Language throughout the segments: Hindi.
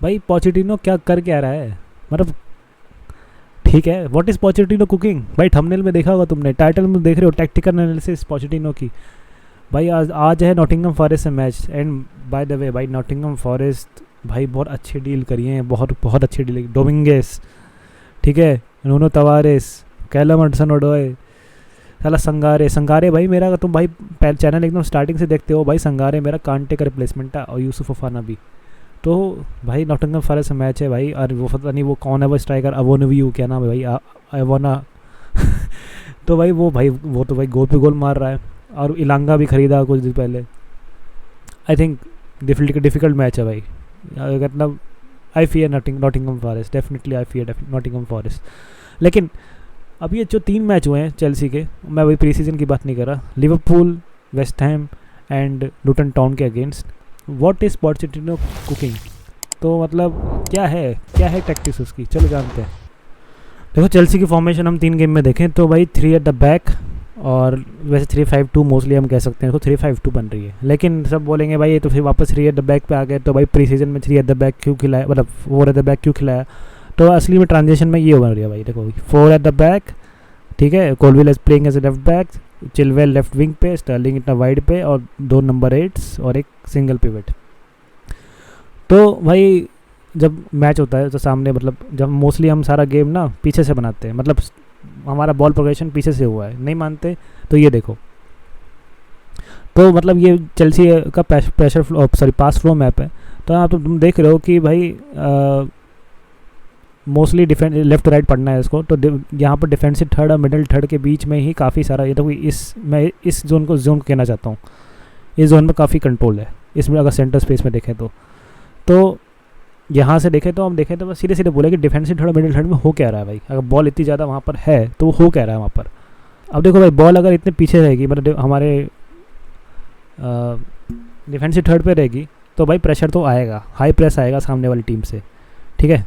भाई पोचेटिनो क्या रहा है, मतलब ठीक है, व्हाट इज़ पोचेटिनो कुकिंग, भाई थंबनेल में देखा होगा तुमने, टाइटल में देख रहे हो, टैक्टिकल एनालिसिस पोचेटिनो की। भाई आज है नॉटिंघम फॉरेस्ट से मैच, एंड बाय द वे भाई नॉटिंघम फॉरेस्ट भाई बहुत अच्छी डील करी है, बहुत बहुत अच्छी डील, डोमिंगेस, ठीक है, नूनो तवारेस, कैलम हडसन ओडोए, साला संगारे भाई मेरा, तुम भाई चैनल एकदम स्टार्टिंग से देखते हो भाई, संगारे मेरा कांटे का रिप्लेसमेंट है, और यूसुफ फफाना भी। तो भाई नॉटिंघम फॉरेस्ट से मैच है भाई, और वो पता नहीं वो कौन है वो स्ट्राइकर, अवोनव्यू क्या नाम है भाई, अवोना तो भाई वो तो भाई गोल पे गोल मार रहा है, और इलांगा भी खरीदा कुछ दिन पहले। आई थिंक डिफिकल्ट मैच है भाई, मतलब I fear Nottingham forest, definitely I fear Nottingham forest. लेकिन अब ये जो 3 मैच हुए हैं चेल्सी के, मैं वही प्री सीजन की बात नहीं कर रहा, Liverpool, West Ham and Luton Town के against, what is Pochettino cooking, तो मतलब क्या है टैक्टिक्स उसकी, चलो जानते हैं। देखो चेल्सी की फॉर्मेशन हम 3 गेम में देखें तो भाई 3 एट द बैक, और वैसे 3-5-2 मोस्टली हम कह सकते हैं, तो 3-5-2 बन रही है, लेकिन सब बोलेंगे भाई ये तो फिर वापस 3 एट द बैक पे आ गए, तो भाई प्री सीजन में 3 एट द बैक क्यों खिलाया, मतलब 4 एट द बैक क्यों खिलाया, तो असली में ट्रांजिशन में ये बन रही है भाई, देखो 4 एट द बैक, ठीक है, Colwill is playing as a left back, Chilwell left wing पे, स्टर्लिंग इतना वाइड पे, और 2 नंबर 8s और एक सिंगल पिवट। तो भाई जब मैच होता है तो सामने, मतलब जब मोस्टली हम सारा गेम ना पीछे से बनाते हैं, मतलब हमारा बॉल प्रोग्रेशन पीछे से हुआ है, नहीं मानते तो ये देखो, तो मतलब ये चेल्सी का पास फ्लो मैप है, तो यहाँ तो तुम देख रहे हो कि भाई mostly defence left to right पढ़ना है इसको, तो यहाँ पर डिफेंसिव थर्ड और मिडिल थर्ड के बीच में ही काफ़ी सारा, ये तो मैं इस जोन को कहना चाहता हूँ, इस जोन में काफ़ी कंट्रोल है इसमें, अगर सेंटर स्पेस में देखें तो यहाँ से देखें तो हम देखें तो बस सीधे बोले कि डिफेंसिव थर्ड और मिडिल थर्ड में हो क्या रहा है भाई, अगर बॉल इतनी ज़्यादा वहाँ पर है तो वो हो क्या रहा है वहाँ पर। अब देखो भाई बॉल अगर इतने पीछे रहेगी, मतलब हमारे डिफेंसिव थर्ड पे रहेगी, तो भाई प्रेशर तो आएगा, हाई प्रेस आएगा सामने वाली टीम से, ठीक है।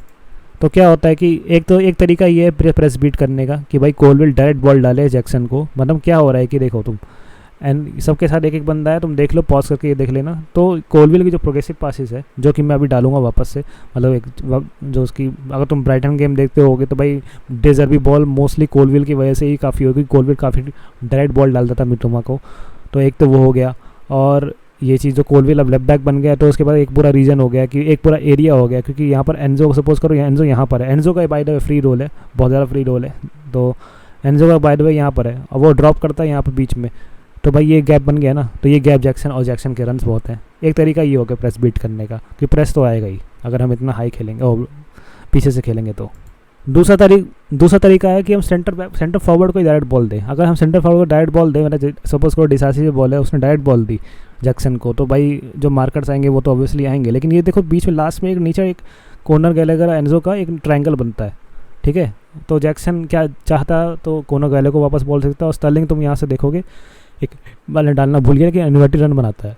तो क्या होता है कि एक तरीका ये है प्रेस बीट करने का कि भाई कोलविल डायरेक्ट बॉल डाले जैक्सन को, मतलब क्या हो रहा है कि देखो तुम, एंड सबके साथ एक बंदा है, तुम देख लो, पॉज करके ये देख लेना, तो कोलविल की जो प्रोग्रेसिव पासिस है, जो कि मैं अभी डालूंगा वापस से, मतलब एक जो उसकी, अगर तुम ब्राइटन गेम देखते होगे तो भाई डेजर्बी बॉल मोस्टली कोलविल की वजह से ही काफ़ी होगी, कोलविल काफ़ी डायरेक्ट बॉल डालता था मिटोमा को, तो एक तो वो हो गया, और ये चीज़ जो कोलविल अब लेफ्ट बैक बन गया, तो उसके बाद एक पूरा रीजन हो गया कि एक पूरा एरिया हो गया, क्योंकि यहाँ पर एनजो को सपोज करो, एनजो यहाँ पर है, एनजो का by the way free role है, बहुत ज़्यादा फ्री रोल है, तो एनजो का बाय द वे यहाँ पर है, और वो ड्रॉप करता है यहाँ पर बीच में, तो भाई ये गैप बन गया ना, तो ये गैप जैक्सन के रन्स बहुत हैं। एक तरीका ये हो गया प्रेस बीट करने का, कि प्रेस तो आएगा ही अगर हम इतना हाई खेलेंगे और पीछे से खेलेंगे तो। दूसरा तरीका है कि हम सेंटर फॉरवर्ड को डायरेक्ट बॉल दें, अगर हम सेंटर फॉरवर्ड को डायरेक्ट बॉल दें, मतलब सपोज को डिसासी से बॉल है, उसने डायरेक्ट बॉल दी जैक्सन को, तो भाई जो मार्कर्स आएंगे वो तो ऑब्वियसली आएंगे, लेकिन ये देखो बीच में लास्ट में एक नीचे एक कॉर्नर गैलेगर एनजो का एक ट्रायंगल बनता है, ठीक है, तो जैक्सन क्या चाहता तो कॉर्नर गैले को वापस बॉल सकता है, और स्टर्लिंग तुम यहाँ से देखोगे एक बॉल डालना भूल गया कि इन्वर्टेड रन बनाता है,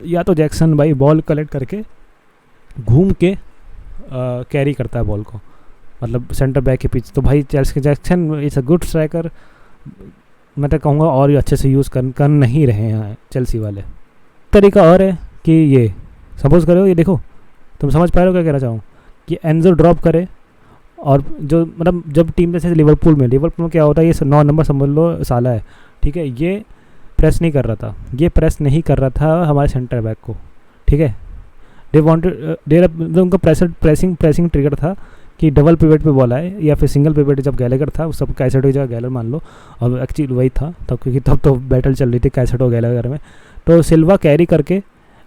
या तो जैक्सन भाई बॉल कलेक्ट करके घूम के कैरी करता है बॉल को, मतलब सेंटर बैक के पीछे, तो भाई Jackson is a good striker, मैं तो कहूँगा और अच्छे से यूज़ कर नहीं रहे हैं चेल्सी वाले। तरीका और है कि ये सपोज करो, ये देखो तुम समझ पा रहे हो क्या कहना चाहूँ, कि एनजो ड्रॉप करे, और जो मतलब जब टीम जैसे लिवरपूल में क्या होता है, ये 9 नंबर समझ लो साला है, ठीक है, ये प्रेस नहीं कर रहा था हमारे सेंटर बैक को, ठीक है, उनका प्रेसिंग ट्रिगर था कि डबल पिवट पे बॉल आए, या फिर सिंगल पिवट जब गैलेगर था, सब कैसेट हो जाए गैलर मान लो, और एक्चुअली वही था तब, क्योंकि तब तो बैटल चल रही थी कैसेट हो गैलेगर में, तो सिल्वा कैरी करके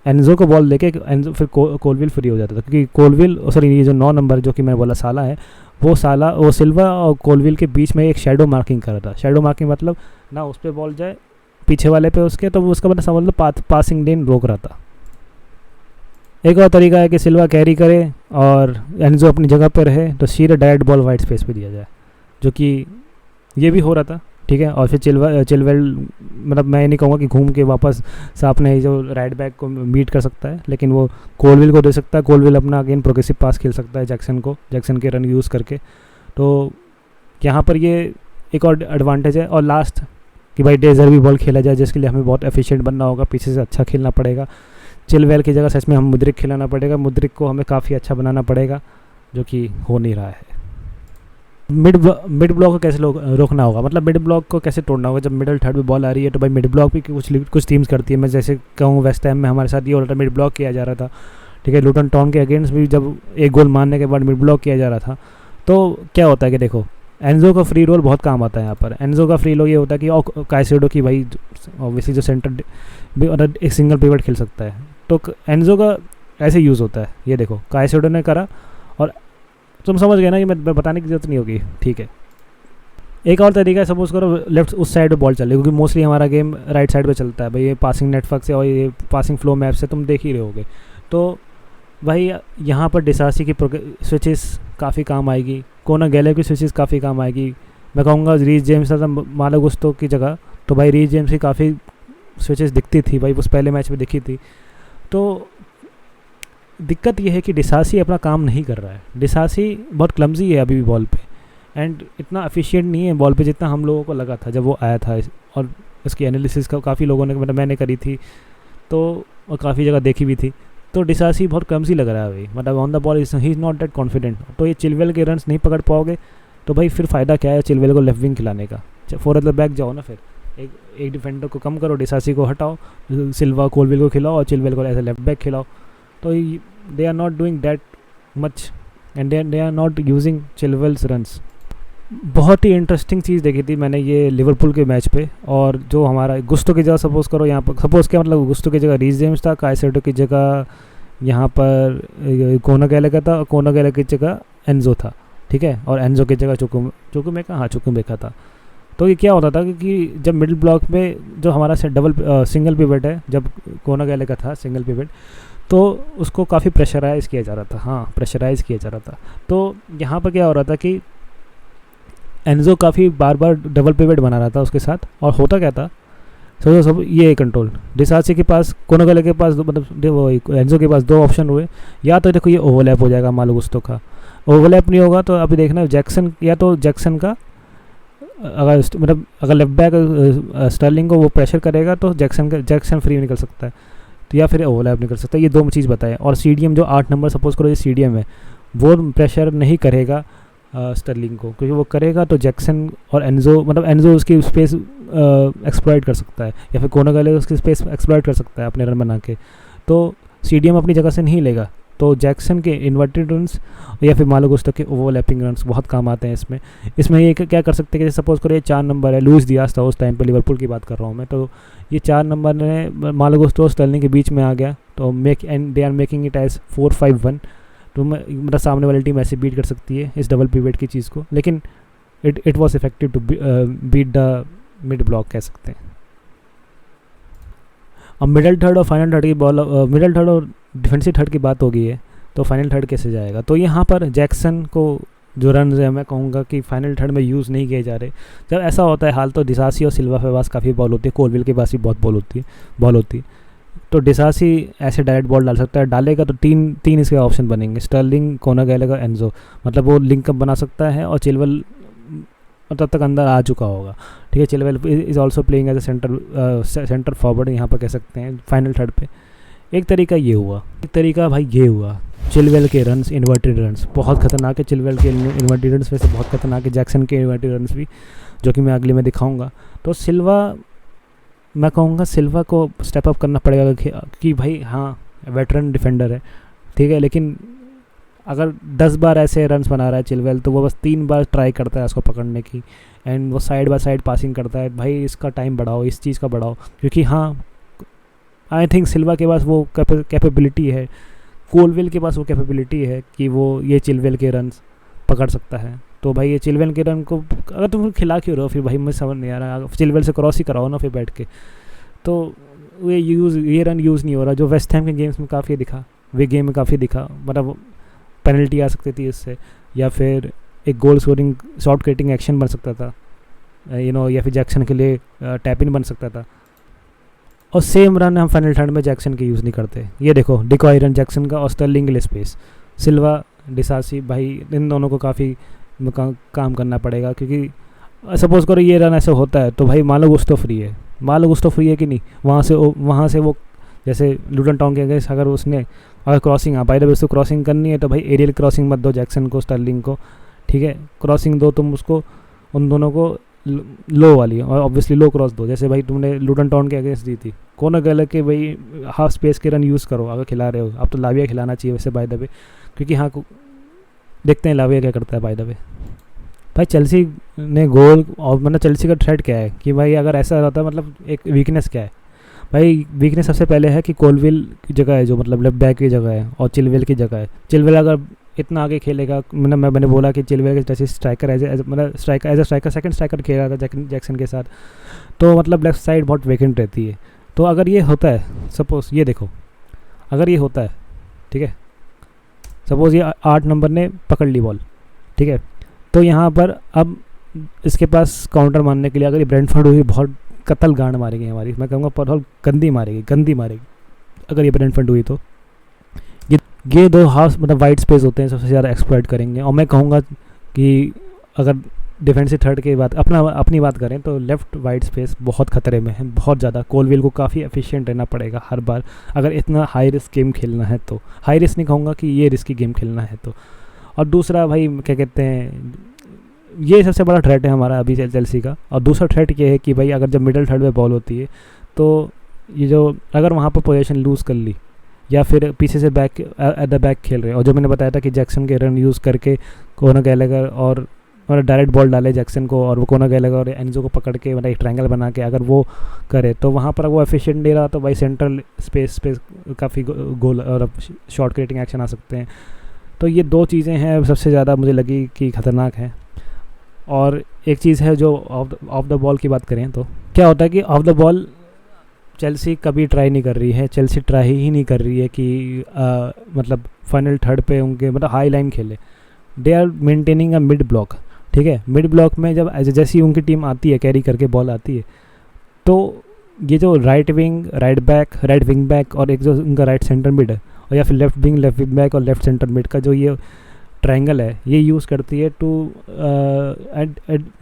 एनजो को बॉल देके एनजो फिर कोलविल फ्री हो जाता था, क्योंकि कोलविल सॉरी ये जो 9 नंबर जो कि मैं बोला साला है, वो सिल्वा और कोलविल के बीच में एक शेडो मार्किंग कर रहा था। शेडो मार्किंग मतलब ना उस पर बॉल जाए पीछे वाले पे उसके, तो उसका मतलब समझ लो पासिंग लेन रोक रहा था। एक और तरीका है कि सिल्वा कैरी करे और एनजो अपनी जगह पर रहे, तो सीधे डायरेक्ट बॉल वाइट स्पेस पे दिया जाए, जो कि ये भी हो रहा था, ठीक है, और फिर चिलवेल मतलब मैं ये नहीं कहूँगा कि घूम के वापस से अपने जो राइट बैक को मीट कर सकता है, लेकिन वो कोलविल को दे सकता है, कोलविल अपना अगेन प्रोग्रेसिव पास खेल सकता है जैक्सन के रन यूज़ करके, तो यहाँ पर ये एक और एडवांटेज है। और लास्ट कि भाई डेजर भी बॉल खेला जाए, जिसके लिए हमें बहुत एफिशिएंट बनना होगा, पीछे से अच्छा खेलना पड़ेगा, चिलवेल की जगह सच में हम मुद्रिक खिलाना पड़ेगा, मुद्रिक को हमें काफ़ी अच्छा बनाना पड़ेगा, जो कि हो नहीं रहा है। मिड ब्लॉक को कैसे रोकना होगा, मतलब मिड ब्लॉक को कैसे तोड़ना होगा। जब मिडल थर्ड पे बॉल आ रही है तो भाई मिड ब्लॉक भी कुछ टीम्स करती है। मैं जैसे कहूँ वेस्ट हैम में हमारे साथ ये हो रहा था, मिड ब्लॉक किया जा रहा था, ठीक है। लूटन टाउन के अगेंस्ट भी जब एक गोल मारने के बाद मिड ब्लॉक किया जा रहा था, तो क्या होता है कि देखो एनजो का फ्री रोल बहुत काम आता है यहाँ पर। एनजो का फ्री रोल ये होता है कि काइसेडो की भाई ऑब्वियसली जो सेंटर एक सिंगल पिवट खेल सकता है, तो एनजो का ऐसे यूज़ होता है। ये देखो काइसेडो ने करा, और तुम समझ गए ना कि मैं बताने की जरूरत नहीं होगी, ठीक है। एक और तरीका है, सपोज करो लेफ्ट उस साइड पे बॉल चल रही है, क्योंकि मोस्टली हमारा गेम राइट साइड पे चलता है भाई, ये पासिंग नेटवर्क से और ये पासिंग फ्लो मैप से तुम देख ही रहे होगे। तो भाई यहाँ पर डिसासी की स्विचेस काफ़ी काम आएगी, कोना गैले की स्विचेस काफ़ी काम आएगी। मैं कहूँगा रीस जेम्स था मालो गुस्तो की जगह, तो भाई रीस जेम्स की काफ़ी स्विचेस दिखती थी भाई, उस पहले मैच में दिखी थी। तो दिक्कत यह है कि डिसासी अपना काम नहीं कर रहा है। डिसासी बहुत क्लमजी है अभी भी बॉल पे, एंड इतना एफिशिएंट नहीं है बॉल पे जितना हम लोगों को लगा था जब वो आया था। और उसकी एनालिसिस का काफ़ी लोगों ने, मतलब मैंने करी थी तो, और काफ़ी जगह देखी भी थी। तो डिसासी बहुत क्लमजी लग रहा है भाई, मतलब on the ball he is not that confident. तो ये चिलवेल के रन्स नहीं पकड़ पाओगे तो भाई फिर फ़ायदा क्या है चिलवेल को लेफ्ट विंग खिलाने का। फोर एट द बैक जाओ ना, फिर एक डिफेंडर को कम करो, डिसासी को हटाओ, सिल्वा कोलविल को खिलाओ और चिलवेल को ऐसे लेफ्ट बैक खिलाओ। तो they are not doing that much and they are not using Chilwell's runs। बहुत ही इंटरेस्टिंग चीज़ देखी थी मैंने ये लिवरपूल के मैच पे, और जो हमारा गुस्तो की जगह सपोज़ करो यहाँ पर, सपोज़ क्या मतलब गुस्तो की जगह रीस जेम्स था, काइसेडो की जगह यहाँ पर कोना गैले का था, और कोना गैले की जगह एनजो था, ठीक है। और एनजो की जगह चुकुमेका, हाँ चुकुमेका था। तो ये क्या होता था कि जब मिडिल ब्लॉक में जो हमारा सिंगल पिवट है, जब कोना गैले का था सिंगल पिवट, तो उसको काफ़ी प्रेशराइज़ किया जा रहा था, हाँ प्रेशराइज़ किया जा रहा था। तो यहाँ पर क्या हो रहा था कि एनजो काफ़ी बार बार डबल पिवट बना रहा था उसके साथ, और होता क्या था सब ये कंट्रोल डिसासी के पास, कोनागले के पास, मतलब एनजो के पास दो ऑप्शन हुए। या तो देखो ये ओवरलैप हो जाएगा मालो गुस्तो का, ओवरलैप नहीं होगा तो अभी देखना जैक्सन, या तो जैक्सन का अगर लेफ्ट बैक स्टर्लिंग को वो प्रेशर करेगा तो जैक्सन फ्री निकल सकता है, तो या फिर ओवरलैप निकल सकता है। ये दो चीज़ बताएं। और सीडीएम जो 8 नंबर सपोज करो ये सीडीएम है, वो प्रेशर नहीं करेगा स्टर्लिंग को, क्योंकि वो करेगा तो जैक्सन और एनजो, मतलब एनजो उसकी स्पेस एक्सप्लॉइट कर सकता है, या फिर कोनागले उसकी स्पेस एक्सप्लॉइट कर सकता है अपने रन बना के। तो सीडीएम अपनी जगह से नहीं लेगा, तो जैक्सन के इन्वर्टेड रन्स या फिर मालो गुस्तो के ओवरलैपिंग रन्स बहुत काम आते हैं इसमें ये क्या कर सकते हैं कि सपोज करो ये 4 नंबर है, लुइस डियाज था उस टाइम पे, लिवरपूल की बात कर रहा हूँ मैं, तो ये 4 नंबर ने मालो गुस्तो और स्टर्लिंग के बीच में आ गया, तो they are making it as 4-5-1। तो मतलब सामने वाली टीम ऐसे बीट कर सकती है इस डबल पिवट की चीज़ को, लेकिन it was effective to beat the mid block कह सकते हैं। अब मिडल थर्ड और फाइनल थर्ड की बॉल, मिडल थर्ड और डिफेंसिव थर्ड की बात हो गई है, तो फाइनल थर्ड कैसे जाएगा। तो यहाँ पर जैक्सन को जो रन है मैं कहूँगा कि फाइनल थर्ड में यूज़ नहीं किए जा रहे। जब ऐसा होता है हाल तो डिसासी और सिल्वा के पास काफ़ी बॉल होती है, कोलविल के पास भी बहुत बॉल होती है। तो डिसासी ऐसे डायरेक्ट बॉल डाल सकता है, डालेगा तो तीन इसके ऑप्शन बनेंगे, स्टर्लिंग, कोनागले का, एनजो, मतलब वो लिंकअप बना सकता है, और चिलवेल तब तक अंदर आ चुका होगा, ठीक है। Chilwell is also playing as a centre forward यहाँ पर कह सकते हैं फाइनल थर्ड पे। एक तरीका ये हुआ, एक तरीका भाई ये हुआ चिलवेल के रन्स, इन्वर्टेड रन्स बहुत खतरनाक है, चिलवेल के इन्वर्टेड रन्स वैसे बहुत खतरनाक है, जैक्सन के इन्वर्टेड रन्स भी, जो कि मैं अगले में दिखाऊंगा। तो सिल्वा, मैं कहूँगा सिल्वा को स्टेप अप करना पड़ेगा कि भाई हाँ वेटरन डिफेंडर है, ठीक है, लेकिन अगर 10 बार ऐसे रन्स बना रहा है चिलवेल, तो वो बस 3 बार ट्राई करता है उसको पकड़ने की, एंड वो साइड बाय साइड पासिंग करता है। भाई इसका टाइम बढ़ाओ, इस चीज़ का बढ़ाओ, क्योंकि हाँ आई थिंक सिल्वा के पास वो कैपेबिलिटी है, कोलविल के पास वो कैपेबिलिटी है कि वो ये चिलवेल के रन्स पकड़ सकता है। तो भाई ये चिलवेल के रन को अगर तुम खिला क्यों रहो, फिर भाई मुझे समझ नहीं आ रहा, चिलवेल से क्रॉस ही कराओ ना फिर बैठ के। तो ये रन यूज़ नहीं हो रहा, जो वेस्ट हैम के गेम्स में काफ़ी दिखा, वे गेम में काफ़ी दिखा, मतलब पेनल्टी आ सकती थी इससे, या फिर एक goal scoring shot creating action बन सकता था, या फिर जैक्सन के लिए टैप इन बन सकता था। और सेम रन हम फाइनल थर्ड में जैक्सन के यूज़ नहीं करते। ये देखो डिकॉय रन जैक्सन का और स्टर्लिंग के लिए स्पेस, सिल्वा, डिसासी, भाई इन दोनों को काफ़ी काम करना पड़ेगा, क्योंकि सपोज़ करो ये रन ऐसे होता है तो भाई मालो गुस्तो फ्री है, कि नहीं, वहाँ से वो जैसे लूटन टाउन के अगेंस्ट अगर उसने अगर क्रॉसिंग बाय द वे उसको क्रॉसिंग करनी है तो भाई एरियल क्रॉसिंग मत दो जैक्सन को, स्टर्लिंग को, ठीक है। क्रॉसिंग दो तुम उसको, उन दोनों को लो वाली, और ऑब्वियसली लो क्रॉस दो, जैसे भाई तुमने लूटन टाउन के अगेंस्ट दी थी। कौन गलत के भाई हाफ स्पेस के रन यूज़ करो अगर खिला रहे हो। अब तो लाविया खिलाना चाहिए वैसे बाय द वे, क्योंकि हाँ देखते हैं लाविया क्या करता है बाय द वे। भाई चेल्सी ने गोल, और मतलब चेल्सी का थ्रेट क्या है कि भाई अगर ऐसा रहता है, मतलब एक वीकनेस क्या है भाई। वीकनेस सबसे पहले है कि कोलविल की जगह है जो मतलब लेफ्ट बैक की जगह है, और चिलवेल की जगह है। चिलवेल अगर इतना आगे खेलेगा, मतलब मैंने बोला कि चिलवेल के जैसे स्ट्राइकर मतलब striker as a striker second striker खेल रहा था जैक्सन के साथ, तो मतलब लेफ्ट साइड बहुत वेकेंट रहती है। तो अगर ये होता है, सपोज़ ये देखो, अगर ये होता है, ठीक है, सपोज़ ये 8 नंबर ने पकड़ ली बॉल, ठीक है, तो यहाँ पर अब इसके पास काउंटर मारने के लिए अगर ये ब्रेंटफोर्ड हुई, बहुत कतल गांड मारेगी हमारी, मैं कहूँगा बहुत गंदी मारेगी अगर ये ब्रेंटफोर्ड हुई तो। ये दो हाफ मतलब वाइड स्पेस होते हैं सबसे ज़्यादा एक्सप्लॉइट करेंगे। और मैं कहूँगा कि अगर डिफेंसिव थर्ड की बात अपनी बात करें तो लेफ़्ट वाइड स्पेस बहुत ख़तरे में है, बहुत ज़्यादा। कोलविल को काफ़ी एफिशिएंट रहना पड़ेगा हर बार अगर इतना हाई रिस्क गेम खेलना है तो। हाई रिस्क नहीं कहूँगा कि ये रिस्की गेम खेलना है तो। और दूसरा भाई क्या कहते हैं, ये सबसे बड़ा थ्रेट है हमारा अभी चेल्सी का। और दूसरा थ्रेट ये है कि भाई अगर जब मिडल थर्ड में बॉल होती है तो ये जो अगर वहाँ पर पोजीशन लूज़ कर ली, या फिर पीछे से बैक एट द बैक खेल रहे हैं, और जो मैंने बताया था कि जैक्सन के रन यूज़ करके कोना गैलेगर और मतलब डायरेक्ट बॉल डाले जैक्सन को, और वो कोना गैलेगर और एनजो को पकड़ के मतलब एक ट्रायंगल बना के अगर वो करे, तो वहाँ पर वो एफिशिएंट नहीं रहा तो भाई सेंट्रल स्पेस पे काफ़ी गोल और शॉट क्रिएटिंग एक्शन आ सकते हैं। तो ये दो चीज़ें हैं सबसे ज़्यादा मुझे लगी कि ख़तरनाक है। और एक चीज़ है जो ऑफ द बॉल की बात करें तो क्या होता है कि ऑफ द बॉल चेल्सी कभी ट्राई नहीं कर रही है, चेल्सी ट्राई ही नहीं कर रही है कि मतलब फाइनल थर्ड पे उनके मतलब हाई लाइन खेले। They are maintaining a mid block, ठीक है। मिड ब्लॉक में जब जैसी उनकी टीम आती है कैरी करके बॉल आती है, तो ये जो right wing right wing back और एक जो उनका राइट सेंटर मिड है, और या फिर लेफ्ट विंग बैक और लेफ्ट सेंटर मिड का जो ये ट्रायंगल है, ये यूज़ करती है टू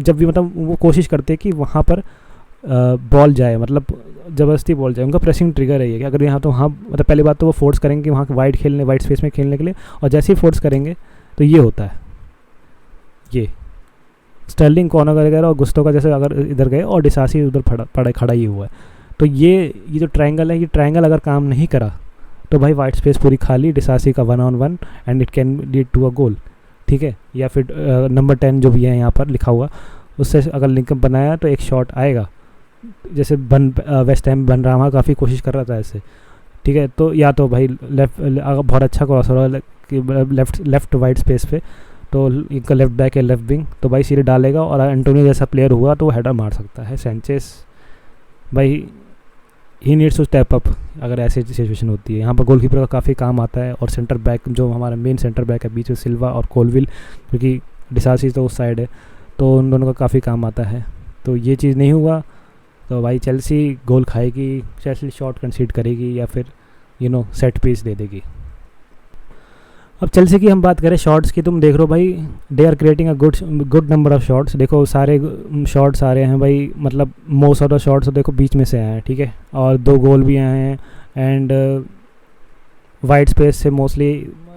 जब भी मतलब वो कोशिश करते हैं कि वहाँ पर बॉल जाए, मतलब ज़बरदस्ती बॉल जाए। उनका प्रेसिंग ट्रिगर है ये कि अगर यहाँ तो वहाँ मतलब पहली बात तो वो फोर्स करेंगे वहाँ वाइड स्पेस में खेलने के लिए, और जैसे ही फोर्स करेंगे तो ये होता है, ये स्टर्लिंग कॉर्नर करेगा और गुस्टो का जैसे अगर इधर गए और डिसासी उधर खड़ा ही हुआ है। तो ये जो ट्रायंगल है, ये ट्रायंगल अगर काम नहीं करा तो भाई वाइट स्पेस पूरी खाली, डिसासी का 1-on-1 and it can lead to a goal, ठीक है। या फिर नंबर 10 जो भी है यहाँ पर लिखा हुआ, उससे अगर लिंकअप बनाया तो एक शॉट आएगा, जैसे वेस्ट हैम बन रहा काफ़ी कोशिश कर रहा था ऐसे, ठीक है। तो या तो भाई लेफ्ट बहुत अच्छा क्रॉस हो रहा है लेफ्ट वाइड स्पेस पे, तो इनका लेफ्ट बैक है लेफ्ट विंग, तो भाई सीधे डालेगा, और एंटोनियो जैसा प्लेयर हुआ तो वो हेडर मार सकता है। सैंचेस भाई ही नीड्स टू स्टेप अप अगर ऐसी सिचुएशन होती है। यहाँ पर गोलकीपर का काफ़ी काम आता है, और सेंटर बैक जो हमारा मेन सेंटर बैक है बीच में सिल्वा और कोलविल, क्योंकि डिसासी तो उस साइड है, तो उन दोनों का काफ़ी काम आता है। तो ये चीज़ नहीं हुआ तो भाई चेल्सी गोल खाएगी, चेल्सी शॉट कंसीड करेगी, या फिर सेट पीस दे देगी। अब चेल्सी की हम बात करें शॉट्स की, तुम देख रहे हो भाई they are creating a good number of shots. देखो सारे शॉट्स आ रहे हैं भाई, मतलब मोस्ट ऑफ द शॉट्स देखो बीच में से आए हैं, ठीक है, और 2 गोल भी आए हैं। एंड वाइड स्पेस से मोस्टली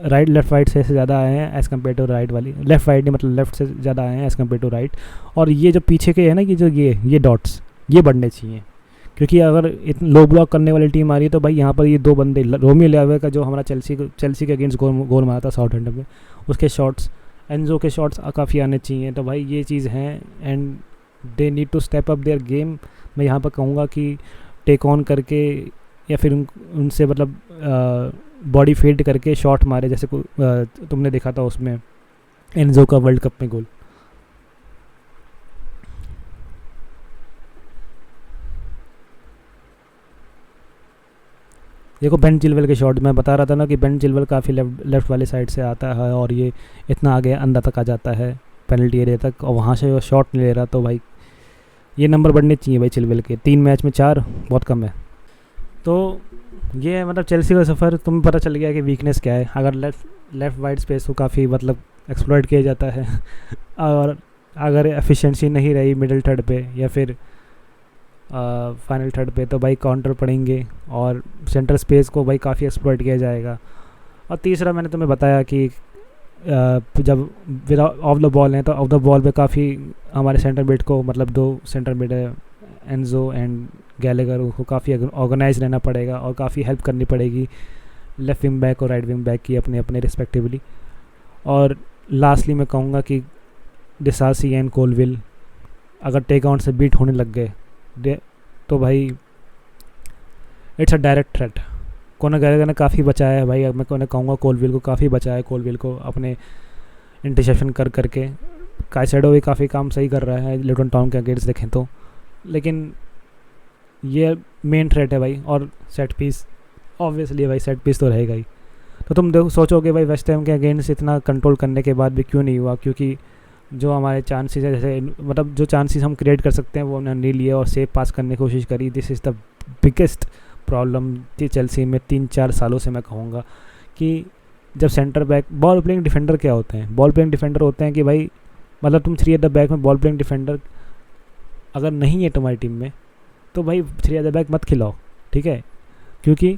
लेफ्ट वाइड से ज़्यादा आए हैं एज़ कम्पेयर टू राइट वाली, लेफ्ट वाइड नहीं मतलब लेफ्ट से ज़्यादा आए हैं एज़ कम्पेयर टू राइट। और ये जो पीछे के है ना, ये डॉट्स ये बढ़ने चाहिए, क्योंकि अगर लो ब्लॉक करने वाली टीम आ रही है तो भाई यहाँ पर ये 2 बंदे, रोमियो लियावे का जो हमारा चेल्सी के अगेंस्ट गोल मारा था साउथहैम्पटन में, उसके शॉट्स, एनजो के शॉट्स काफ़ी आने चाहिए। तो भाई ये चीज़ हैं, and they need to step up their game. मैं यहाँ पर कहूँगा कि टेक ऑन करके, या फिर उनसे मतलब बॉडी फील्ड करके शॉट मारे, जैसे तुमने देखा था उसमें एनजो का वर्ल्ड कप में गोल। देखो बेन चिलवेल के शॉट, मैं बता रहा था ना कि बेन चिलवेल काफ़ी लेफ्ट वाले साइड से आता है, और ये इतना आगे अंदर तक आ जाता है पेनल्टी एरिया तक, और वहाँ से वो शॉट नहीं ले रहा। तो भाई ये नंबर बढ़ने चाहिए भाई चिलवेल के, 3 मैच में 4 बहुत कम है। तो ये है मतलब चेल्सी का सफ़र, तुम्हें पता चल गया कि वीकनेस क्या है। अगर लेफ़्ट वाइड स्पेस को काफ़ी मतलब एक्सप्लॉइट किया जाता है, और अगर एफिशिएंसी नहीं रही मिडिल थर्ड पे, या फिर फाइनल थर्ड पे तो भाई काउंटर पड़ेंगे और सेंटर स्पेस को भाई काफ़ी एक्सप्लॉइट किया जाएगा। और तीसरा मैंने तुम्हें बताया कि जब विदाउट ऑफ द बॉल हैं तो ऑफ द बॉल पे काफ़ी हमारे सेंटर मिड को, मतलब 2 सेंटर मिड है एंजो एंड गैलेगर, को काफ़ी ऑर्गेनाइज रहना पड़ेगा और काफ़ी हेल्प करनी पड़ेगी लेफ़्ट विंग बैक और राइट विंग बैक की अपने अपने रिस्पेक्टिवली। और लास्टली मैं कहूँगा कि डिसासी एंड कोलविल अगर टेक आउट से बीट होने लग गए तो भाई इट्स अ डायरेक्ट थ्रेट। कोना गैलेगर ने काफ़ी बचाया है भाई, मैं कोने कहूँगा कोलविल को काफ़ी बचाया है, कोलविल को अपने इंटरसेप्शन कर करके। काइसेडो भी काफ़ी काम सही कर रहा है लुटन टाउन के अगेंस्ट देखें तो, लेकिन ये मेन थ्रेट है भाई। और सेट पीस ऑब्वियसली भाई, सेट पीस तो रहेगा ही। तो तुम देखो सोचोगे भाई वेस्ट हैम के अगेंस्ट इतना कंट्रोल करने के बाद भी क्यों नहीं हुआ, क्योंकि जो हमारे चांसेस है, जैसे मतलब जो चांसेस हम क्रिएट कर सकते हैं वो हमने नहीं लिए और सेफ पास करने की कोशिश करी। This is the biggest problem थी चेल्सी में 3-4 सालों से। मैं कहूँगा कि जब centre back ball playing defender क्या होते हैं, बॉल प्लेइंग डिफेंडर होते हैं कि भाई मतलब तुम 3 एट द बैक में बॉल प्लेइंग डिफेंडर अगर नहीं है तुम्हारी टीम में तो भाई 3 एट द बैक मत खिलाओ, ठीक है। क्योंकि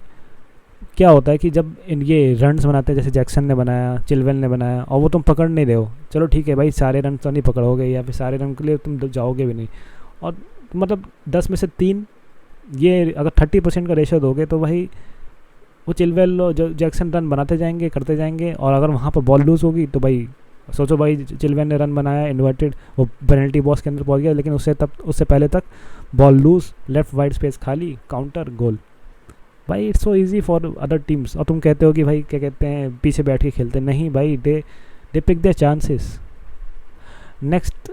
क्या होता है कि जब ये रन्स बनाते हैं, जैसे जैक्सन ने बनाया, चिलवेल ने बनाया, और वो तुम पकड़ नहीं रहे हो, चलो ठीक है भाई सारे रन तो नहीं पकड़ोगे या फिर सारे रन के लिए तुम जाओगे भी नहीं, और मतलब 10 में से 3 ये अगर 30% का रेशो दोगे तो भाई वो चिलवेल और जैक्सन रन बनाते जाएंगे, करते जाएंगे। और अगर वहाँ पर बॉल लूज़ होगी तो भाई सोचो भाई चिलवेल ने रन बनाया इन्वर्टेड, वो पेनल्टी बॉक्स के अंदर पहुँच गया, लेकिन उससे पहले तक ball loose, left wide space खाली, काउंटर, गोल। भाई it's so easy for other teams. और तुम कहते हो कि भाई क्या कहते हैं पीछे बैठ के खेलते, नहीं भाई, दे पिक देयर चांसेस। नेक्स्ट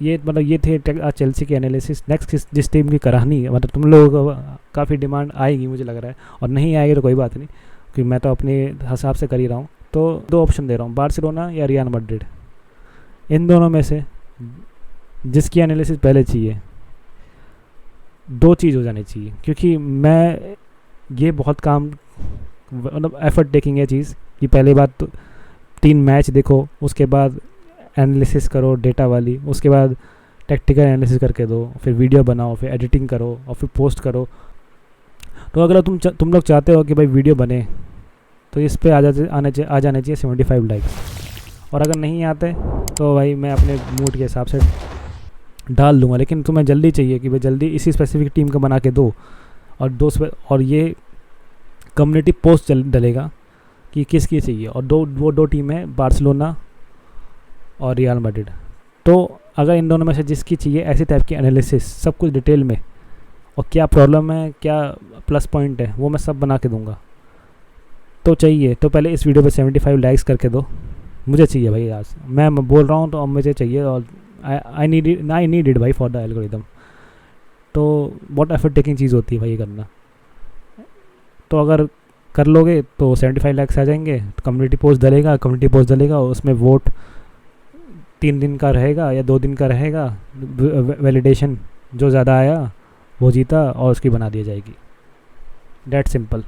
ये मतलब ये थे चेल्सी की एनालिसिस। नेक्स्ट जिस टीम की करानी है, मतलब तुम लोगों को काफ़ी डिमांड आएगी मुझे लग रहा है, और नहीं आएगी तो कोई बात नहीं, क्योंकि मैं तो अपने हिसाब से कर ही रहा हूँ। तो 2 ऑप्शन दे रहा हूँ, बार्सिलोना या रियल मैड्रिड। इन दोनों में से जिसकी एनालिसिस पहले चाहिए, 2 चीज़ हो जानी चाहिए, क्योंकि मैं ये बहुत काम मतलब एफर्ट टेकिंग है चीज़ कि पहली बात तो 3 मैच देखो, उसके बाद एनालिसिस करो डेटा वाली, उसके बाद टेक्टिकल एनालिसिस करके दो, फिर वीडियो बनाओ, फिर एडिटिंग करो और फिर पोस्ट करो। तो अगर तुम लोग चाहते हो कि भाई वीडियो बने तो इस पे आ जाने चाहिए 75 लाइक्स। और अगर नहीं आते तो भाई मैं अपने मूड के हिसाब से डाल दूँगा, लेकिन तुम्हें जल्दी चाहिए कि भाई जल्दी इसी स्पेसिफिक टीम का बना के दो। और ये कम्युनिटी पोस्ट डलेगा कि किसकी चाहिए। और वो दो टीम है, बार्सिलोना और रियल मैड्रिड। तो अगर इन दोनों में से जिसकी चाहिए ऐसी टाइप की एनालिसिस, सब कुछ डिटेल में, और क्या प्रॉब्लम है, क्या प्लस पॉइंट है, वो मैं सब बना के दूंगा। तो चाहिए तो पहले इस वीडियो पे 75 लाइक्स करके दो, मुझे चाहिए भाई। आज मैं बोल रहा हूँ तो अब मुझे चाहिए, और आई नीड इट भाई फॉर द एल्गोरिदम। तो बहुत एफर्ट टेकिंग चीज़ होती है भाई ये करना। तो अगर कर लोगे तो 75 लाइक्स आ जाएंगे, कम्युनिटी पोस्ट डलेगा, उसमें वोट 3 दिन का रहेगा या 2 दिन का रहेगा, वैलिडेशन जो ज़्यादा आया वो जीता और उसकी बना दी जाएगी। That simple.